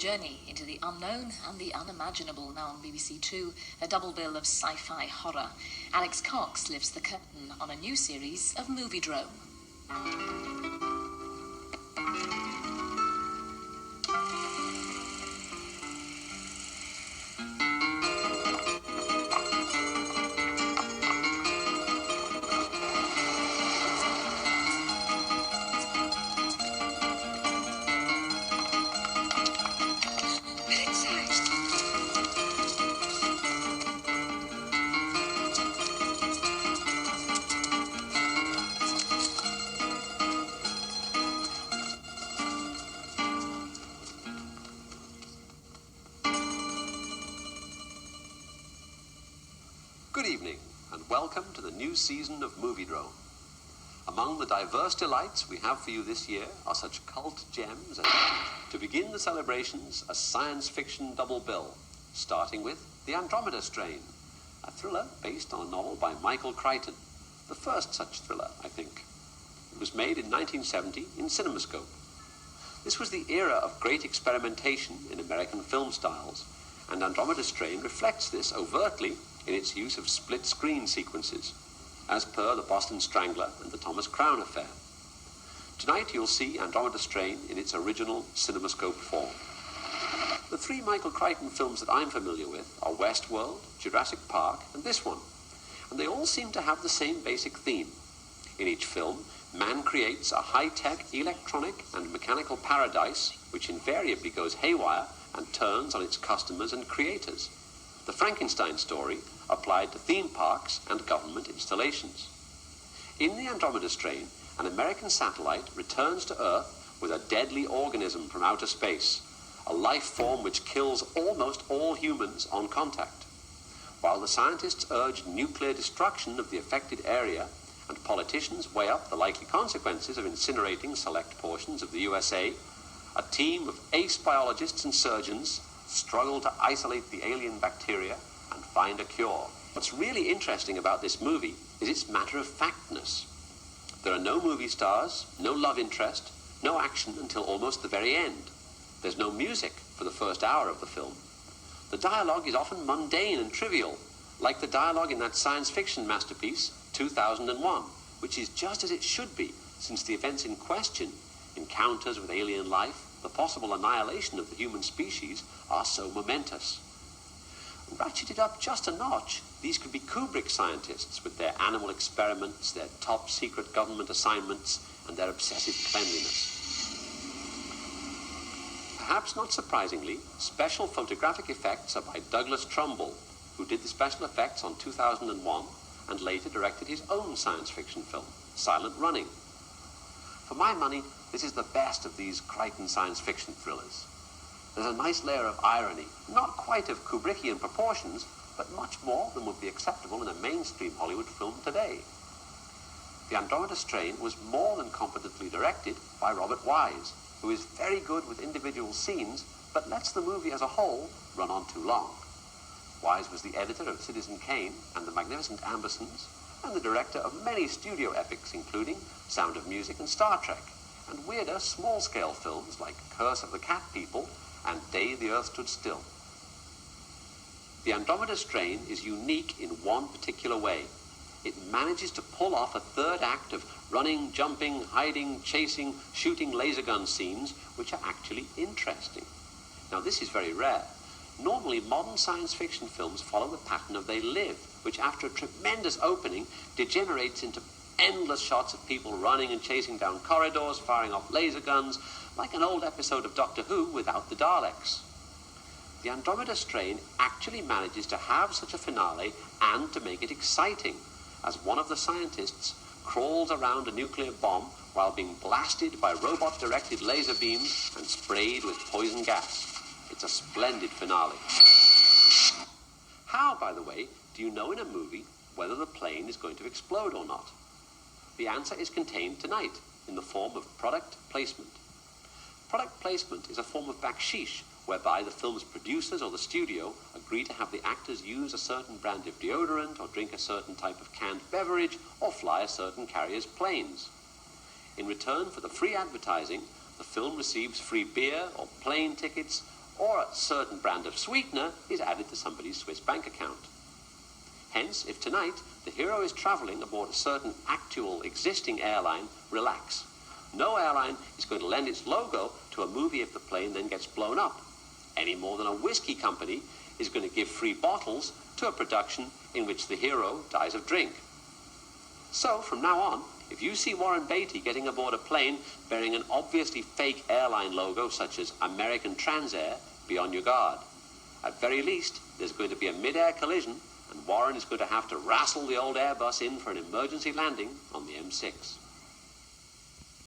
journey into the unknown and the unimaginable now on BBC Two, a double bill of sci-fi horror. Alex Cox lifts the curtain on a new series of Moviedrome. Good evening, and welcome to the new season of Moviedrome. Among the diverse delights we have for you this year are such cult gems as, to begin the celebrations, a science fiction double bill, starting with The Andromeda Strain, a thriller based on a novel by Michael Crichton, the first such thriller, I think. It was made in 1970 in CinemaScope. This was the era of great experimentation in American film styles, and Andromeda Strain reflects this overtly in its use of split-screen sequences, as per The Boston Strangler and The Thomas Crown Affair. Tonight you'll see Andromeda Strain in its original CinemaScope form. The three Michael Crichton films that I'm familiar with are Westworld, Jurassic Park, and this one, and they all seem to have the same basic theme. In each film, man creates a high-tech electronic and mechanical paradise which invariably goes haywire and turns on its customers and creators. The Frankenstein story applied to theme parks and government installations. In The Andromeda Strain, an American satellite returns to Earth with a deadly organism from outer space, a life form which kills almost all humans on contact. While the scientists urge nuclear destruction of the affected area and politicians weigh up the likely consequences of incinerating select portions of the USA, a team of ace biologists and surgeons struggle to isolate the alien bacteria and find a cure. What's really interesting about this movie is its matter-of-factness. There are no movie stars, no love interest, no action until almost the very end. There's no music for the first hour of the film. The dialogue is often mundane and trivial, like the dialogue in that science fiction masterpiece, 2001, which is just as it should be, since the events in question, encounters with alien life, the possible annihilation of the human species, are so momentous. Ratcheted up just a notch, these could be Kubrick scientists with their animal experiments, their top-secret government assignments, and their obsessive cleanliness. Perhaps not surprisingly, special photographic effects are by Douglas Trumbull, who did the special effects on 2001 and later directed his own science fiction film, Silent Running. For my money, this is the best of these Crichton science fiction thrillers. There's a nice layer of irony, not quite of Kubrickian proportions, but much more than would be acceptable in a mainstream Hollywood film today. The Andromeda Strain was more than competently directed by Robert Wise, who is very good with individual scenes, but lets the movie as a whole run on too long. Wise was the editor of Citizen Kane and The Magnificent Ambersons, and the director of many studio epics, including Sound of Music and Star Trek, and weirder small-scale films like Curse of the Cat People and Day the Earth Stood Still. The Andromeda Strain is unique in one particular way. It manages to pull off a third act of running, jumping, hiding, chasing, shooting laser gun scenes which are actually interesting. Now, this is very rare. Normally, modern science fiction films follow the pattern of They Live, which after a tremendous opening degenerates into endless shots of people running and chasing down corridors, firing off laser guns, like an old episode of Doctor Who without the Daleks. The Andromeda Strain actually manages to have such a finale and to make it exciting, as one of the scientists crawls around a nuclear bomb while being blasted by robot-directed laser beams and sprayed with poison gas. It's a splendid finale. How, by the way, do you know in a movie whether the plane is going to explode or not? The answer is contained tonight in the form of product placement. Product placement is a form of baksheesh, whereby the film's producers or the studio agree to have the actors use a certain brand of deodorant or drink a certain type of canned beverage or fly a certain carrier's planes. In return for the free advertising, the film receives free beer or plane tickets or a certain brand of sweetener is added to somebody's Swiss bank account. Hence, if tonight the hero is traveling aboard a certain actual existing airline, relax. No airline is going to lend its logo to a movie if the plane then gets blown up, any more than a whiskey company is going to give free bottles to a production in which the hero dies of drink. So, from now on, if you see Warren Beatty getting aboard a plane bearing an obviously fake airline logo such as American Transair, be on your guard. At very least, there's going to be a mid-air collision and Warren is going to have to wrestle the old Airbus in for an emergency landing on the M6.